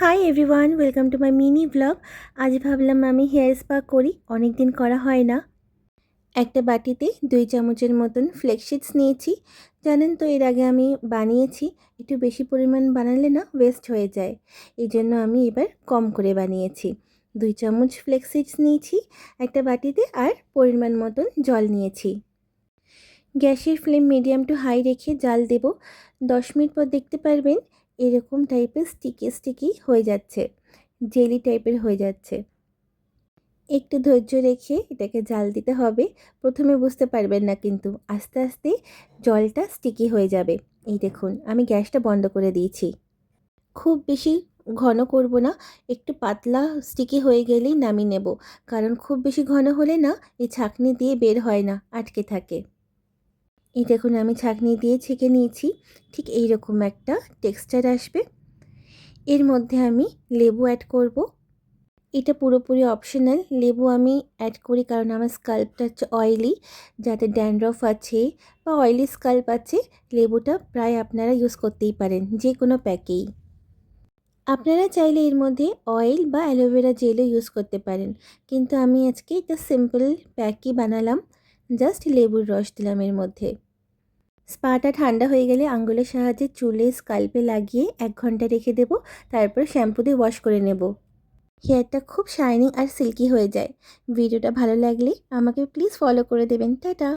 Hi everyone, welcome to my mini blog. আজ ভাবলাম আমি হেয়ার স্পা করি, অনেক দিন করা হয় না। একটা বাটিতে 2 চামচের মতন ফ্লেক্সিডস নিয়েছি। জানেন তো, এর আগে আমি বানিয়েছি, একটু বেশি পরিমাণ বানালে না ওয়েস্ট হয়ে যায়। এই জন্য আমি এবার কম করে বানিয়েছি। 2 চামচ ফ্লেক্সিডস নিয়েছি একটা বাটিতে, আর পরিমাণ মতন জল নিয়েছি। গ্যাসের ফ্লেম মিডিয়াম টু হাই রেখে জাল দেব। 10 মিনিট পর দেখতে পারবেন এরকম টাইপের স্টিকি স্টিকি হয়ে যাচ্ছে, জেলি টাইপের হয়ে যাচ্ছে। একটু ধৈর্য রেখে এটাকে জাল দিতে হবে। প্রথমে বুঝতে পারবেন না, কিন্তু আস্তে আস্তে জলটা স্টিকি হয়ে যাবে। এই দেখুন, আমি গ্যাসটা বন্ধ করে দিয়েছি। খুব বেশি ঘন করব না, একটু পাতলা স্টিকি হয়ে গেলেই নামিয়ে নেব। কারণ খুব বেশি ঘন হলে না এই ছাঁকনি দিয়ে বের হয় না, আটকে থাকে। এই দেখুন, আমি ছাঁকনি দিয়ে ছেঁকে নিয়েছি। ঠিক এই রকম একটা টেক্সচার আসবে। এর মধ্যে আমি লেবু অ্যাড করব। এটা পুরোপুরি অপশনাল। লেবু আমি অ্যাড করি কারণ আমার স্কাল্পটা হচ্ছে অয়েলি, যাতে ড্যান্ড্রফ আছে বা অয়েলি স্কাল্প আছে, লেবুটা প্রায় আপনারা ইউজ করতেই পারেন যে কোনো প্যাকেই। আপনারা চাইলে এর মধ্যে অয়েল বা অ্যালোভেরা জেলও ইউজ করতে পারেন, কিন্তু আমি আজকে এটা সিম্পল প্যাকই বানালাম। জাস্ট লেবুর রস দিলাম এর মধ্যে। স্পাটা ঠান্ডা হয়ে গেলে আঙ্গুলের সাহায্যে চুলে স্কাল্পে লাগিয়ে 1 ঘন্টা রেখে দেব। তারপর শ্যাম্পু দিয়ে ওয়াশ করে নেব। হেয়ারটা খুব শাইনিং আর সিল্কি হয়ে যায়। ভিডিওটা ভালো লাগলে আমাকে প্লিজ ফলো করে দেবেন। টাটা।